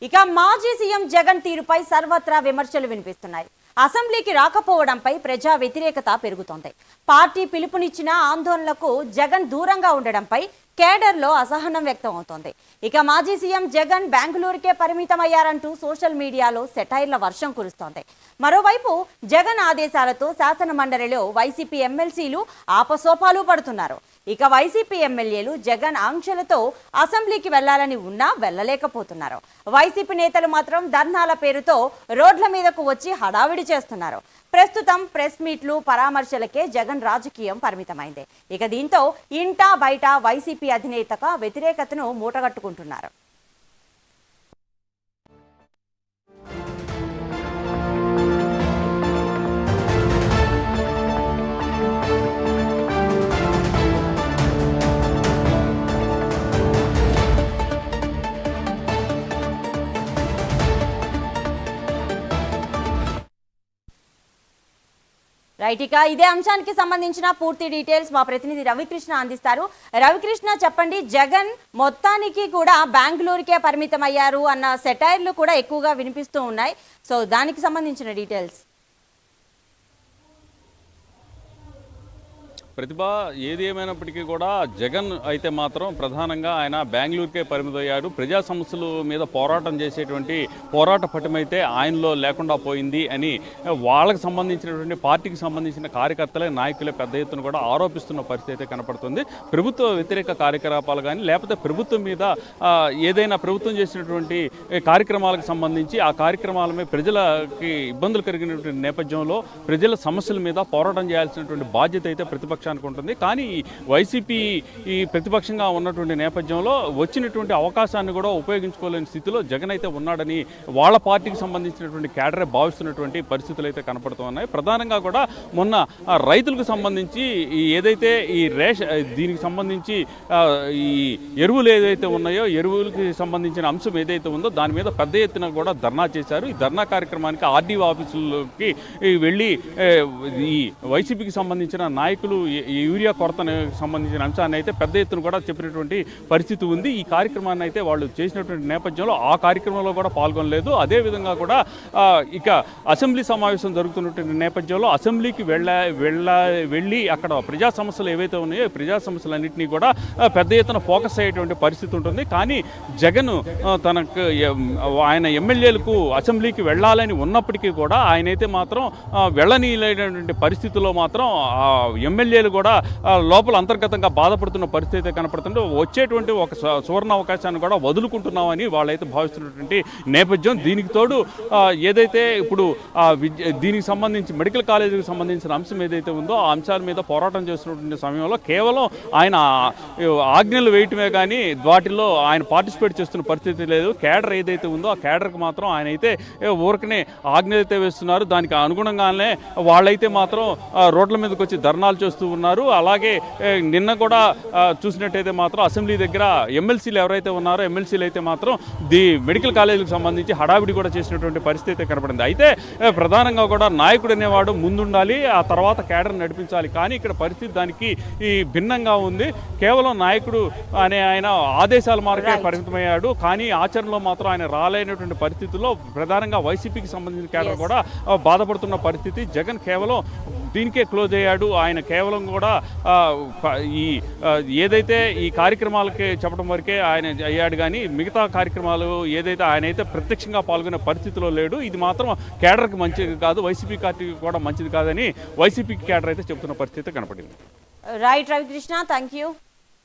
ఇక మాజీ సీఎం జగన్ తీరుపై సర్వత్రా విమర్శలు వినిపిస్తున్నాయి. అసెంబ్లీకి రాకపోవడంపై ప్రజా వ్యతిరేకత పెరుగుతోంది. పార్టీ పిలుపునిచ్చిన ఆందోళనలకు జగన్ దూరంగా ఉండడంపై కేడర్లో అసహనం వ్యక్తం అవుతోంది. ఇక మాజీ సీఎం జగన్ బెంగళూరుకే పరిమితమయ్యారంటూ సోషల్ మీడియాలో సెటైర్ల వర్షం కురుస్తోంది. మరోవైపు జగన్ ఆదేశాలతో శాసన మండలిలో వైసీపీ ఎమ్మెల్సీలు ఆపసోపాలు పడుతున్నారు. ఇక వైసీపీ ఎమ్మెల్యేలు జగన్ ఆంక్షలతో అసెంబ్లీకి వెళ్లాలని ఉన్నా వెళ్లలేకపోతున్నారు. వైసీపీ నేతలు మాత్రం ధర్నాల పేరుతో రోడ్ల మీదకు వచ్చి హడావిడి చేస్తున్నారు. ప్రస్తుతం ప్రెస్ మీట్లు పరామర్శలకే జగన్ రాజకీయం పరిమితమైంది. ఇక దీంతో ఇంటా బయట వైసీపీ అధినేతగా వ్యతిరేకతను మూటగట్టుకుంటున్నారు. రైట్, ఇక ఇదే అంశానికి సంబంధించిన పూర్తి డీటెయిల్స్ మా ప్రతినిధి రవికృష్ణ అందిస్తారు. రవికృష్ణ, చెప్పండి, జగన్ మొత్తానికి కూడా బెంగళూరుకే పరిమితం అయ్యారు అన్న సెటైర్లు కూడా ఎక్కువగా వినిపిస్తూ ఉన్నాయి. సో దానికి సంబంధించిన డీటెయిల్స్. ప్రతిభ, ఏది ఏమైనప్పటికీ కూడా జగన్ అయితే మాత్రం ప్రధానంగా ఆయన బెంగళూరుకే పరిమితమయ్యాడు. ప్రజా సమస్యల మీద పోరాటం చేసేటువంటి పోరాట పటిమైతే ఆయనలో లేకుండా పోయింది అని వాళ్ళకి సంబంధించినటువంటి పార్టీకి సంబంధించిన కార్యకర్తలే నాయకులే పెద్ద ఎత్తున కూడా ఆరోపిస్తున్న పరిస్థితి అయితే కనపడుతుంది. ప్రభుత్వ వ్యతిరేక కార్యకలాపాలు కానీ లేకపోతే ప్రభుత్వం మీద ఏదైనా ప్రభుత్వం చేసినటువంటి కార్యక్రమాలకు సంబంధించి ఆ కార్యక్రమాల మీద ప్రజలకి ఇబ్బందులు కలిగినటువంటి నేపథ్యంలో ప్రజల సమస్యల మీద పోరాటం చేయాల్సినటువంటి బాధ్యత అయితే ప్రతిపక్ష ఉంటుంది. కానీ వైసీపీ ఈ ప్రతిపక్షంగా ఉన్నటువంటి నేపథ్యంలో వచ్చినటువంటి అవకాశాన్ని కూడా ఉపయోగించుకోలేని స్థితిలో జగన్ అయితే ఉన్నాడని వాళ్ళ పార్టీకి సంబంధించినటువంటి కేడరే భావిస్తున్నటువంటి పరిస్థితులు అయితే కనపడుతున్నాయి. ప్రధానంగా కూడా మొన్న రైతులకు సంబంధించి ఏదైతే ఈ దీనికి సంబంధించి ఈ ఎరువులు ఏదైతే ఉన్నాయో ఎరువులకి సంబంధించిన అంశం ఏదైతే ఉందో దాని మీద పెద్ద ఎత్తున కూడా ధర్నా చేశారు. ఈ ధర్నా కార్యక్రమానికి ఆర్డీఓ ఆఫీసులోకి వెళ్ళి ఈ వైసీపీకి సంబంధించిన నాయకులు యూరియా కొరతకు సంబంధించిన అంశాన్ని అయితే పెద్ద ఎత్తున కూడా చెప్పినటువంటి పరిస్థితి ఉంది. ఈ కార్యక్రమాన్ని అయితే వాళ్ళు చేసినటువంటి నేపథ్యంలో ఆ కార్యక్రమంలో కూడా పాల్గొనలేదు. అదేవిధంగా కూడా ఇక అసెంబ్లీ సమావేశం జరుగుతున్నటువంటి నేపథ్యంలో అసెంబ్లీకి వెళ్ళి అక్కడ ప్రజా సమస్యలు ఏవైతే ఉన్నాయో ప్రజా సమస్యలన్నింటినీ కూడా పెద్ద ఎత్తున ఫోకస్ అయ్యేటువంటి పరిస్థితి ఉంటుంది. కానీ జగన్ తనకు ఆయన ఎమ్మెల్యేలకు అసెంబ్లీకి వెళ్ళాలని ఉన్నప్పటికీ కూడా ఆయనైతే మాత్రం వెళ్ళనీయలేనటువంటి పరిస్థితుల్లో మాత్రం ఎమ్మెల్యేలు కూడా లోపల అంతర్గతంగా బాధపడుతున్న పరిస్థితి కనపడుతుంటే వచ్చేటువంటి ఒక సువర్ణ అవకాశాన్ని కూడా వదులుకుంటున్నామని వాళ్ళైతే భావిస్తున్నటువంటి నేపథ్యం. దీనికి తోడు ఏదైతే ఇప్పుడు దీనికి సంబంధించి మెడికల్ కాలేజీకి సంబంధించిన అంశం ఏదైతే ఉందో ఆ అంశాల మీద పోరాటం చేస్తున్నటువంటి సమయంలో కేవలం ఆయన ఆజ్ఞలు వేయటమే కానీ వాటిల్లో ఆయన పార్టిసిపేట్ చేస్తున్న పరిస్థితి లేదు. కేడర్ ఏదైతే ఉందో ఆ కేడర్కి మాత్రం ఆయన అయితే ఊరికనే ఆజ్ఞలు అయితే వేస్తున్నారు. దానికి అనుగుణంగానే వాళ్ళైతే మాత్రం రోడ్ల మీదకి వచ్చి ధర్నాలు చేస్తూ ఉన్నారు. అలాగే నిన్న కూడా చూసినట్టయితే మాత్రం అసెంబ్లీ దగ్గర ఎమ్మెల్సీలు ఎవరైతే ఉన్నారో ఎమ్మెల్సీలు అయితే మాత్రం మెడికల్ కాలేజీకి సంబంధించి హడావిడి కూడా చేసినటువంటి పరిస్థితి కనపడింది. అయితే ప్రధానంగా కూడా నాయకుడు అనేవాడు ముందుండాలి, ఆ తర్వాత కేడర్ నడిపించాలి. కానీ ఇక్కడ పరిస్థితి దానికి భిన్నంగా ఉంది. కేవలం నాయకుడు అనే ఆయన ఆదేశాల మార్కే పరిమితమయ్యాడు. కానీ ఆచరణలో మాత్రం ఆయన రాలేనటువంటి పరిస్థితుల్లో ప్రధానంగా వైసీపీకి సంబంధించిన కేడర్ కూడా బాధపడుతున్న పరిస్థితి. జగన్ కేవలం దీనికే క్లోజ్ అయ్యాడు. ఆయన కేవలం కూడా ఈ ఏదైతే ఈ కార్యక్రమాలకి చెప్పడం వరకే ఆయన అయ్యాడు. కానీ మిగతా కార్యక్రమాలు ఏదైతే ఆయన అయితే ప్రత్యక్షంగా పాల్గొనే పరిస్థితిలో లేడు. ఇది మాత్రం కేడర్కి మంచిది కాదు, వైసీపీ పార్టీకి కూడా మంచిది కాదని వైసీపీ కేడర్ అయితే చెబుతున్న పరిస్థితి కనపడింది. Right Ravikrishna, thank you.